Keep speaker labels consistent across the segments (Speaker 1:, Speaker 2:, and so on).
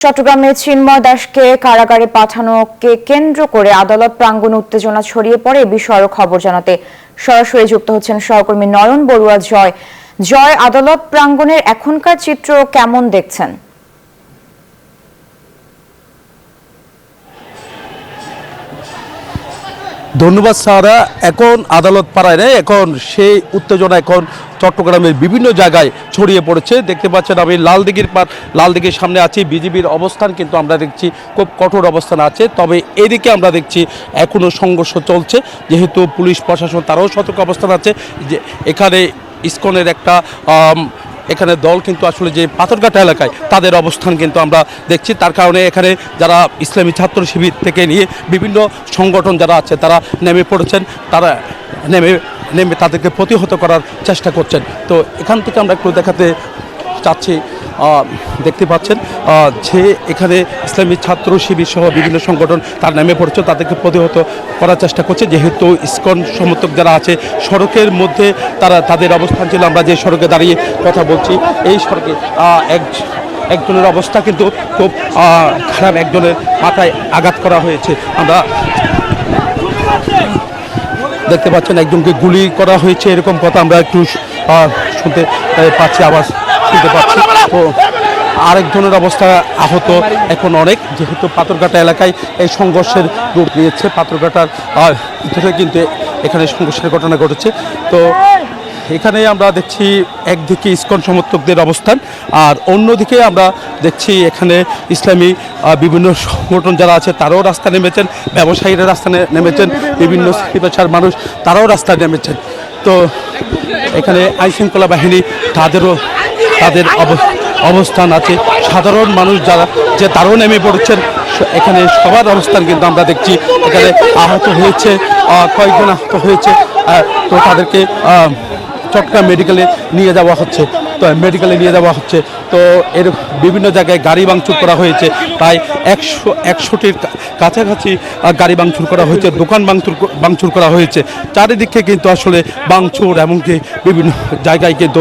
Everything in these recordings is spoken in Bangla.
Speaker 1: চট্টগ্রামে চিন্ময় দাসকে কারাগারে পাঠানোকে কেন্দ্র করে আদালত প্রাঙ্গণে উত্তেজনা ছড়িয়ে পড়ে। এ বিষয়ে খবর জানাতে সরাসরি যুক্ত হচ্ছেন সহকর্মী নয়ন বড়ুয়া। জয়, আদালত প্রাঙ্গণের এখনকার চিত্র কেমন দেখছেন?
Speaker 2: ধন্যবাদ সারা। এখন আদালত পাড়ায় নেই, এখন সেই উত্তেজনা এখন চট্টগ্রামের বিভিন্ন জায়গায় ছড়িয়ে পড়েছে। দেখতে পাচ্ছেন আমি লালদিঘির সামনে আছি। বিজিবির অবস্থান কিন্তু আমরা দেখছি খুব কঠোর অবস্থান আছে, তবে এদিকে আমরা দেখছি এখনও সংঘর্ষ চলছে, যেহেতু পুলিশ প্রশাসন তারাও সতর্ক অবস্থান আছে। যে এখানে ইসকনের একটা এখানে দল কিন্তু আসলে যে পাথরঘাটা এলাকায় তাদের অবস্থান কিন্তু আমরা দেখছি। তার কারণে এখানে যারা ইসলামী ছাত্র শিবির থেকে নিয়ে বিভিন্ন সংগঠন যারা আছে তারা নেমে পড়েছেন, তারা নেমে তাদেরকে প্রতিহত করার চেষ্টা করছেন। তো এখান থেকে আমরা একটু দেখাতে চাচ্ছি, দেখতে পাচ্ছেন যে এখানে ইসলামী ছাত্র শিবির সহ বিভিন্ন সংগঠন তার নেমে পড়ছে, তাদেরকে প্রতিহত করার চেষ্টা করছে। যেহেতু ইসকন সমর্থক যারা আছে সড়কের মধ্যে তাদের অবস্থান ছিল। আমরা যে সড়কে দাঁড়িয়ে কথা বলছি, এই সড়কে একজনের অবস্থা কিন্তু খুব খারাপ, একজনের মাথায় আঘাত করা হয়েছে। আমরা দেখতে পাচ্ছেন একজনকে গুলি করা হয়েছে, এরকম কথা আমরা একটু শুনতে পাচ্ছি, আওয়াজ শুনতে পাচ্ছি। তো আরেকজনের অবস্থা আহত এখন অনেক, যেহেতু পাথরঘাটা এলাকায় এই সংঘর্ষের রূপ নিয়েছে। পাথরঘাটার ভিতরে কিন্তু এখানে সংঘর্ষের ঘটনা ঘটেছে। তো এখানে আমরা দেখছি একদিকে ইসকন সমর্থকদের অবস্থান, আর অন্যদিকে আমরা দেখছি এখানে ইসলামী বিভিন্ন সংগঠন যারা আছে তারাও রাস্তায় নেমেছেন, ব্যবসায়ীরা রাস্তায় নেমেছেন, বিভিন্ন পেশার মানুষ তারাও রাস্তায় নেমেছেন। তো এখানে আইনশৃঙ্খলা বাহিনী তাদের অবস্থান আছে, সাধারণ মানুষ যারা তারাও নেমে পড়েছেন। এখানে সবার অবস্থান কিন্তু আমরা দেখছি। এখানে আহত হয়েছে, কয়েকজন আহত হয়েছে, তো তাদেরকে চট্টগ্রাম মেডিকেলে নিয়ে যাওয়া হচ্ছে। তো এর বিভিন্ন জায়গায় গাড়ি ভাঙচুর করা হয়েছে, প্রায় 100টির কাছাকাছি গাড়ি ভাঙচুর করা হয়েছে, দোকান ভাঙচুর করা হয়েছে। চারিদিকে কিন্তু আসলে ভাঙচুর, এমনকি বিভিন্ন জায়গায় কিন্তু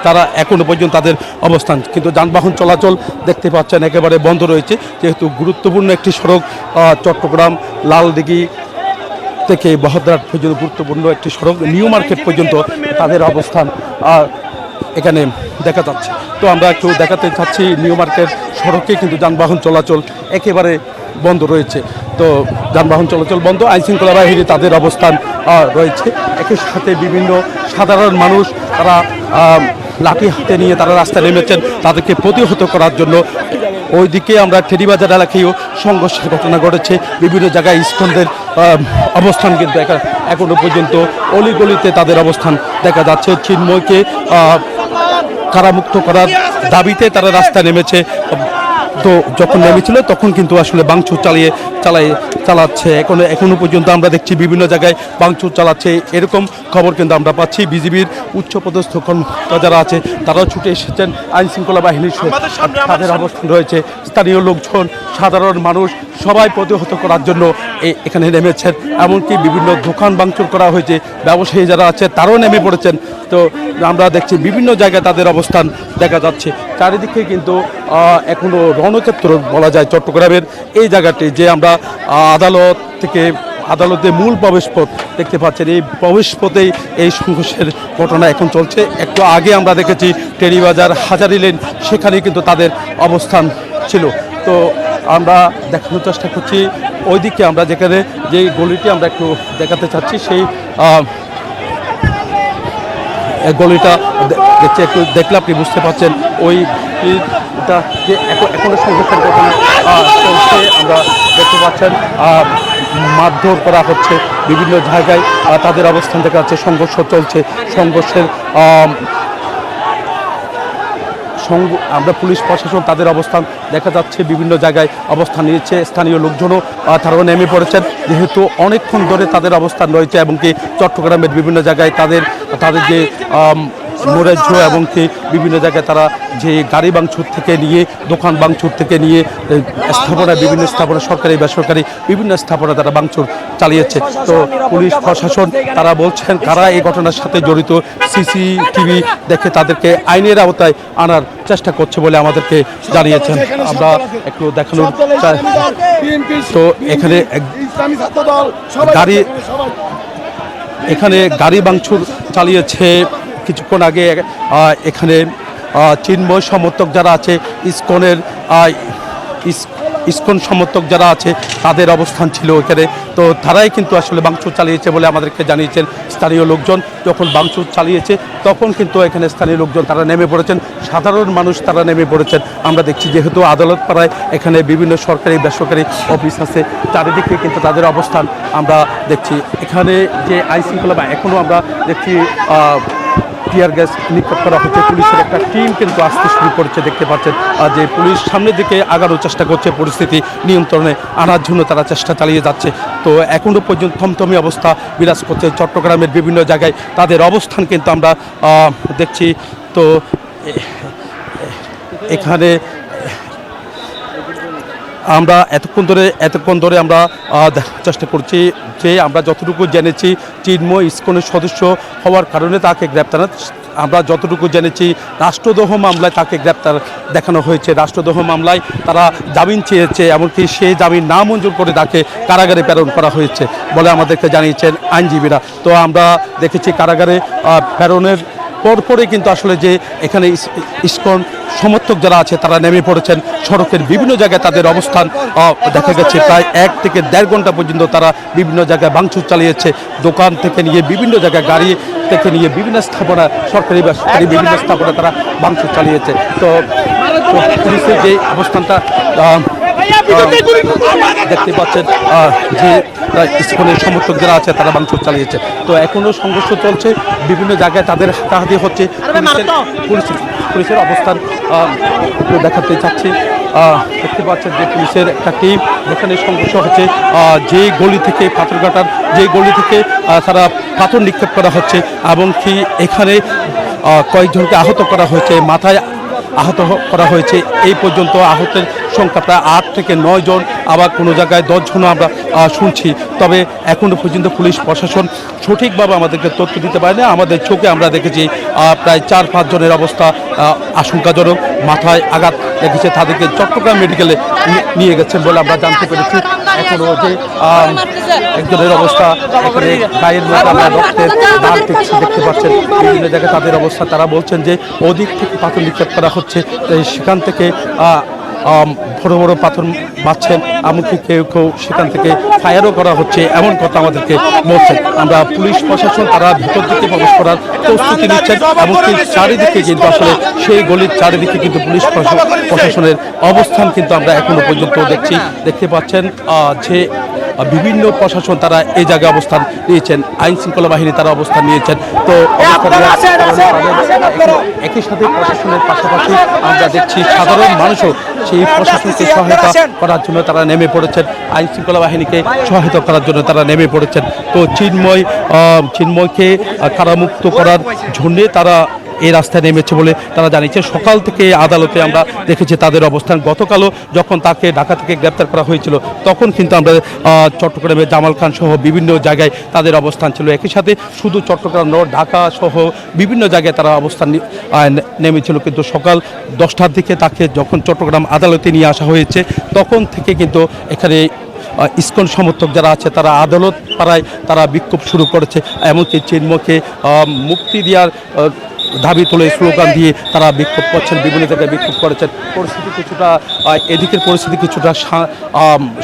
Speaker 2: তারা এখনো পর্যন্ত তাদের অবস্থান। কিন্তু যানবাহন চলাচল দেখতে পাচ্ছেন একেবারে বন্ধ রয়েছে, যেহেতু গুরুত্বপূর্ণ একটি সড়ক চট্টগ্রাম লালদিঘি থেকে বহদ্রহাট পর্যন্ত গুরুত্বপূর্ণ একটি সড়ক, নিউ মার্কেট পর্যন্ত তাদের অবস্থান এখানে দেখা যাচ্ছে। তো আমরা একটু দেখাতে চাচ্ছি নিউ মার্কেট সড়কে কিন্তু যানবাহন চলাচল একেবারে বন্ধ রয়েছে। তো যানবাহন চলাচল বন্ধ, আইনশৃঙ্খলা বাহিনী তাদের অবস্থান রয়েছে। একই সাথে বিভিন্ন সাধারণ মানুষ তারা লাঠি হাতে নিয়ে তারা রাস্তায় নেমেছেন তাদেরকে প্রতিহত করার জন্য। ওইদিকে আমরা টেরিবাজার এলাকায়ও সংঘর্ষের ঘটনা ঘটেছে, বিভিন্ন জায়গায় ইসকনদের অবস্থান কিন্তু এখনো পর্যন্ত অলিগলিতে তাদের অবস্থান দেখা যাচ্ছে। চিন্ময়কে কারামুক্ত করার দাবিতে তারা রাস্তায় নেমেছে। তো যখন নেমেছিল তখন কিন্তু আসলে ভাঙচুর চালাচ্ছে। এখনো পর্যন্ত আমরা দেখছি বিভিন্ন জায়গায় ভাঙচুর চালাচ্ছে, এরকম খবর কিন্তু আমরা পাচ্ছি। বিজিবির উচ্চপদস্থ কর্মকর্তা যারা আছে তারাও ছুটে এসেছেন, আইনশৃঙ্খলা বাহিনীর তাদের অবস্থান রয়েছে। স্থানীয় লোকজন, সাধারণ মানুষ সবাই প্রতিহত করার জন্য এখানে নেমেছেন। এমনকি বিভিন্ন দোকান ভাঙচুর করা হয়েছে, ব্যবসায়ী যারা আছে তারাও নেমে পড়েছেন। তো আমরা দেখছি বিভিন্ন জায়গায় তাদের অবস্থান দেখা যাচ্ছে। চারিদিকে কিন্তু এখনও রণক্ষেত্র বলা যায় চট্টগ্রামের এই জায়গাটি, যে আমরা আদালতের মূল প্রবেশপথ দেখতে পাচ্ছেন। এই প্রবেশপথেই এই সংঘর্ষের ঘটনা এখন চলছে। একটু আগে আমরা দেখেছি টেরিবাজার হাজারি লেন, সেখানে কিন্তু তাদের অবস্থান ছিল। তো আমরা দেখানোর চেষ্টা করছি ওইদিকে, আমরা যেখানে যে গলিটি আমরা একটু দেখাতে চাচ্ছি, সেই গলিটা দেখছি, একটু দেখলে আপনি বুঝতে পারছেন ওইটা যে এখনো সংঘর্ষের ঘটনা চলছে। আমরা দেখতে পাচ্ছেন মারধর করা হচ্ছে বিভিন্ন জায়গায়, তাদের অবস্থান দেখা যাচ্ছে। সংঘর্ষ চলছে, সংঘর্ষের আমরা পুলিশ প্রশাসন তাদের অবস্থান দেখা যাচ্ছে, বিভিন্ন জায়গায় অবস্থান নিয়েছে। স্থানীয় লোকজনও তারাও নেমে পড়েছেন, যেহেতু অনেকক্ষণ ধরে তাদের অবস্থান রয়েছে। এবং কি চট্টগ্রামের বিভিন্ন জায়গায় তাদের যে নৈরাজ্য এবং কি বিভিন্ন জায়গায় তারা যে গাড়ি ভাঙচুর থেকে নিয়ে দোকান ভাঙচুর থেকে নিয়ে স্থাপনা বিভিন্ন স্থাপনা সরকারি বেসরকারি বিভিন্ন স্থাপনা তারা ভাঙচুর চালিয়েছে। তো পুলিশ প্রশাসন তারা বলছেন কারা এই ঘটনার সাথে জড়িত সিসিটিভি দেখে তাদেরকে আইনের আওতায় আনার চেষ্টা করছে বলে আমাদেরকে জানিয়েছেন। আমরা একটু দেখানোর তো এখানে গাড়ি ভাঙচুর চালিয়েছে কিছুক্ষণ আগে এখানে চিন্ময় সমর্থক যারা আছে ইসকন সমর্থক যারা আছে তাদের অবস্থান ছিল ওখানে। তো তারাই কিন্তু আসলে ভাঙচুর চালিয়েছে বলে আমাদেরকে জানিয়েছেন স্থানীয় লোকজন। যখন ভাঙচুর চালিয়েছে তখন কিন্তু এখানে স্থানীয় লোকজন তারা নেমে পড়েছেন, সাধারণ মানুষ তারা নেমে পড়েছেন। আমরা দেখছি যেহেতু আদালত পাড়ায় এখানে বিভিন্ন সরকারি বেসরকারি অফিস আছে, চারিদিকে কিন্তু তাদের অবস্থান আমরা দেখছি। এখানে যে আইনশৃঙ্খলা এখনও আমরা দেখছি টিয়ার গ্যাস নিক্ষেপ করা হচ্ছে, পুলিশের একটা টিম কিন্তু আসতে শুরু করেছে দেখতে পাচ্ছেন। যে পুলিশ সামনের দিকে আগানোর চেষ্টা করছে, পরিস্থিতি নিয়ন্ত্রণে আনার জন্য তারা চেষ্টা চালিয়ে যাচ্ছে। তো এখনও পর্যন্ত থমথমে অবস্থা বিরাজ করছে চট্টগ্রামের বিভিন্ন জায়গায়, তাদের অবস্থান কিন্তু আমরা দেখছি। তো এখানে আমরা এতক্ষণ ধরে আমরা চেষ্টা করছি যে আমরা যতটুকু জেনেছি চিন্ময় ইসকনের সদস্য হওয়ার কারণে তাকে গ্রেপ্তার, আমরা যতটুকু জেনেছি রাষ্ট্রদ্রোহ মামলায় তাকে গ্রেপ্তার দেখানো হয়েছে। রাষ্ট্রদ্রোহ মামলায় তারা জামিন চেয়েছে, এমনকি সেই জামিন না মঞ্জুর করে তাকে কারাগারে প্রেরণ করা হয়েছে বলে আমাদেরকে জানিয়েছেন আইনজীবীরা। তো আমরা দেখেছি কারাগারে প্রেরণের পরপরে কিন্তু আসলে যে এখানে ইসকন সমর্থক যারা আছে তারা নেমে পড়েছেন সড়কের বিভিন্ন জায়গায়, তাদের অবস্থান দেখা গেছে প্রায় 1 থেকে 1.5 ঘন্টা পর্যন্ত তারা বিভিন্ন জায়গায় ভাঙচুর চালিয়েছে। দোকান থেকে নিয়ে বিভিন্ন জায়গায়, গাড়ি থেকে নিয়ে বিভিন্ন স্থাপনা সরকারি বেসরকারি বিভিন্ন স্থাপনা তারা ভাঙচুর চালিয়েছে। তো পুলিশের যে অবস্থানটা দেখতে পাচ্ছেন যে ইসকনের সমর্থক যারা আছে তারা ভাঙচুর চালিয়েছে। তো এখনও সংঘর্ষ চলছে, বিভিন্ন জায়গায় তাদের হাতাহাতি হচ্ছে। পুলিশের অবস্থান দেখাতে চাচ্ছি। দেখতে পাচ্ছেন যে পুলিশের একটা টিম এখানে সংঘর্ষ হচ্ছে, যে গলি থেকে পাথরঘাটার যে গলি থেকে তারা পাথর নিক্ষেপ করা হচ্ছে এবং কি এখানে কয়েকজনকে আহত করা হয়েছে, মাথায় আহত করা হয়েছে। এই পর্যন্ত আহতের সংখ্যা প্রায় 8 থেকে 9 জন, আবার কোনো জায়গায় 10 জনও আমরা শুনছি। তবে এখনও পর্যন্ত পুলিশ প্রশাসন সঠিকভাবে আমাদেরকে তথ্য দিতে পারে না। আমাদের চোখে আমরা দেখেছি প্রায় 4-5 জনের অবস্থা আশঙ্কাজনক, মাথায় আঘাত দেখেছে, তাদেরকে চট্টগ্রাম মেডিকেলে নিয়ে গেছেন বলে আমরা জানতে পেরেছি। এখনও যে একজনের অবস্থা এখানে গায়ের মধ্যে আমরা রক্তের দাগ দেখতে পাচ্ছেন বিভিন্ন জায়গায় তাদের অবস্থা। তারা বলছেন যে ওদিক থেকে পাথর নিক্ষেপ করা হচ্ছে, সেখান থেকে বড় বড় পাথর মারছেন, এমনকি কেউ সেখান থেকে ফায়ারও করা হচ্ছে, এমন কথা আমাদেরকে বলছেন। আমরা পুলিশ প্রশাসন তারা ভেতর দিকে প্রবেশ করার প্রস্তুতি নিচ্ছেন, এমনকি চারিদিকে কিন্তু আসলে সেই গলির চারিদিকে কিন্তু পুলিশ প্রশাসনের অবস্থান কিন্তু আমরা এখনো পর্যন্ত দেখতে পাচ্ছেন যে বিভিন্ন প্রশাসন তারা এই জায়গায় অবস্থান নিয়েছেন, আইন শৃঙ্খলা বাহিনী তারা অবস্থান নিয়েছেন। তো একই সাথে প্রশাসনের পাশাপাশি আমরা দেখছি সাধারণ মানুষও সেই প্রশাসনকে সহায়তা করার জন্য তারা নেমে পড়েছেন, আইন শৃঙ্খলা বাহিনীকে সহায়তা করার জন্য তারা নেমে পড়েছেন। তো চিন্ময়কে কারামুক্ত করার জন্যে তারা এই রাস্তায় নেমেছে বলে তারা জানিয়েছে। সকাল থেকে আদালতে আমরা দেখেছি তাদের অবস্থান। গতকালও যখন তাকে ঢাকা থেকে গ্রেপ্তার করা হয়েছিল তখন কিন্তু আমরা চট্টগ্রামের জামাল খান সহ বিভিন্ন জায়গায় তাদের অবস্থান ছিল। একই সাথে শুধু চট্টগ্রাম নয়, ঢাকা সহ বিভিন্ন জায়গায় তারা অবস্থান নেমেছিল। কিন্তু সকাল 10টার দিকে তাকে যখন চট্টগ্রাম আদালতে নিয়ে আসা হয়েছে তখন থেকে কিন্তু এখানে ইসকন সমর্থক যারা আছে তারা আদালত পাড়ায় তারা বিক্ষোভ শুরু করেছে, এমনকি চিন্ময়কে মুক্তি দেওয়ার দাবি তুলে স্লোগান দিয়ে তারা বিক্ষোভ করছেন, বিভিন্ন জায়গায় বিক্ষোভ করেছেন। পরিস্থিতি কিছুটা এদিকের পরিস্থিতি কিছুটা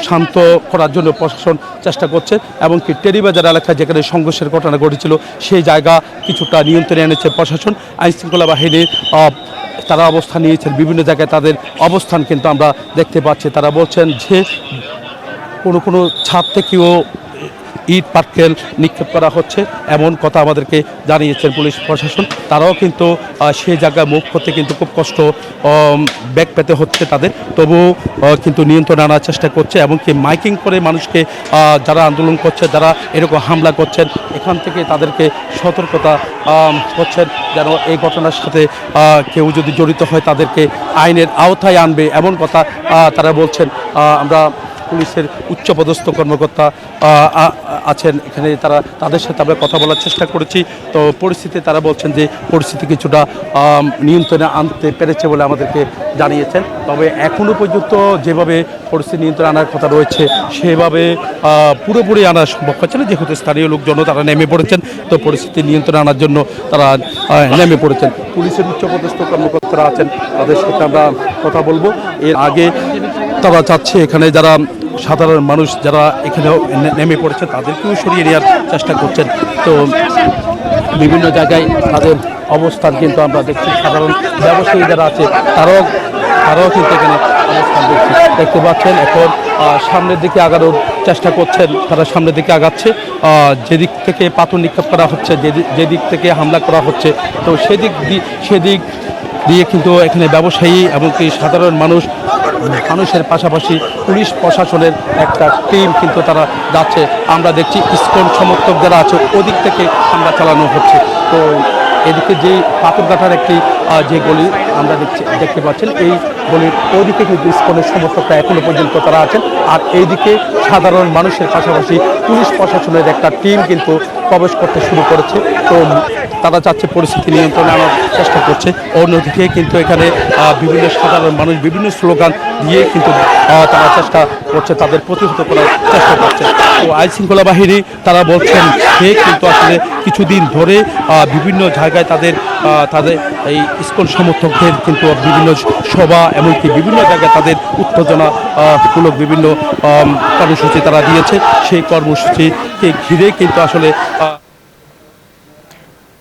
Speaker 2: শান্ত করার জন্য প্রশাসন চেষ্টা করছে, এমনকি টেরিবাজার এলাকায় যেখানে সংঘর্ষের ঘটনা ঘটেছিল সেই জায়গা কিছুটা নিয়ন্ত্রণে এনেছে প্রশাসন। আইনশৃঙ্খলা বাহিনীর তারা অবস্থান নিয়েছেন, বিভিন্ন জায়গায় তাদের অবস্থান কিন্তু আমরা দেখতে পাচ্ছি। তারা বলছেন যে কোনো ছাদ থেকেও ইট পাটকেল নিক্ষেপ করা হচ্ছে, এমন কথা আমাদেরকে জানিয়েছেন পুলিশ প্রশাসন। তারাও কিন্তু সেই জায়গায় মুখ করতে কিন্তু খুব কষ্ট ব্যাক পেতে হচ্ছে তাদের, তবুও কিন্তু নিয়ন্ত্রণে আনার চেষ্টা করছে। এমনকি মাইকিং করে মানুষকে যারা আন্দোলন করছে, যারা এরকম হামলা করছেন, এখান থেকে তাদেরকে সতর্কতা করছেন যেন এই ঘটনার সাথে কেউ যদি জড়িত হয় তাদেরকে আইনের আওতায় আনবে, এমন কথা তারা বলছেন। আমরা পুলিশের উচ্চপদস্থ কর্মকর্তা আছেন এখানে, তাদের সাথে আমরা কথা বলার চেষ্টা করেছি। তো পরিস্থিতি তারা বলছেন যে পরিস্থিতি কিছুটা নিয়ন্ত্রণে আনতে পেরেছে বলে আমাদেরকে জানিয়েছেন। তবে এখনও পর্যন্ত যেভাবে পরিস্থিতি নিয়ন্ত্রণে আনার কথা রয়েছে সেভাবে পুরোপুরি আনা সম্ভব হচ্ছে না, যেহেতু স্থানীয় লোকজনও তারা নেমে পড়েছেন। তো পরিস্থিতি নিয়ন্ত্রণে আনার জন্য তারা নেমে পড়েছেন। পুলিশের উচ্চপদস্থ কর্মকর্তারা আছেন, তাদের সাথে আমরা কথা বলবো। এর আগে তারা চাচ্ছে এখানে যারা সাধারণ মানুষ যারা এখানে নেমে পড়েছে তাদেরকেও সরিয়ে নেওয়ার চেষ্টা করছেন। তো বিভিন্ন জায়গায় তাদের অবস্থান কিন্তু আমরা দেখছি। সাধারণ ব্যবসায়ী যারা আছে তারাও কিন্তু এখানে অবস্থান দেখতে পাচ্ছেন। এখন সামনের দিকে আগানোর চেষ্টা করছেন, তারা সামনের দিকে আগাচ্ছে। যেদিক থেকে পাথর নিক্ষেপ করা হচ্ছে, যেদিক থেকে হামলা করা হচ্ছে, তো সেদিক দিয়ে কিন্তু এখানে ব্যবসায়ী এমনকি সাধারণ মানুষের পাশাপাশি পুলিশ প্রশাসনের একটা টিম কিন্তু তারা যাচ্ছে। আমরা দেখছি ইসকন সমর্থক যারা আছে ওদিক থেকে হামলা চালানো হচ্ছে। তো এদিকে যে পাথরঘাটার একটি যে গলি আমরা দেখতে পাচ্ছেন, এই গলির ওদিকে কিন্তু ইসকনের সমর্থকরা এখনো পর্যন্ত তারা আছেন। আর এইদিকে সাধারণ মানুষের পাশাপাশি পুলিশ প্রশাসনের একটা টিম কিন্তু প্রবেশ করতে শুরু করেছে। তো তারা চাচ্ছে পরিস্থিতি নিয়ন্ত্রণে আনার চেষ্টা করছে। অন্যদিকে কিন্তু এখানে বিভিন্ন সাধারণ মানুষ বিভিন্ন স্লোগান দিয়ে কিন্তু তারা চেষ্টা করছে, তাদের প্রতিহত করার চেষ্টা করছে। তো আইনশৃঙ্খলা বাহিনী তারা বলছেন সে কিন্তু আসলে কিছুদিন ধরে বিভিন্ন জায়গায় তাদের এই ইসকন সমর্থকদের কিন্তু বিভিন্ন সভা এমনকি বিভিন্ন জায়গায় তাদের উত্তেজনামূলক বিভিন্ন কর্মসূচি তারা দিয়েছে। সেই কর্মসূচিকে ঘিরে কিন্তু আসলে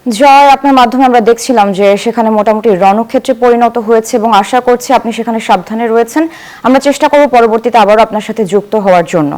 Speaker 1: জয়, আপনার মাধ্যমে আমরা দেখছিলাম যে সেখানে মোটামুটি রণক্ষেত্রে পরিণত হয়েছে এবং আশা করছি আপনি সেখানে সাবধানে রয়েছেন। আমরা চেষ্টা করব পরবর্তীতে আবারও আপনার সাথে যুক্ত হওয়ার জন্য।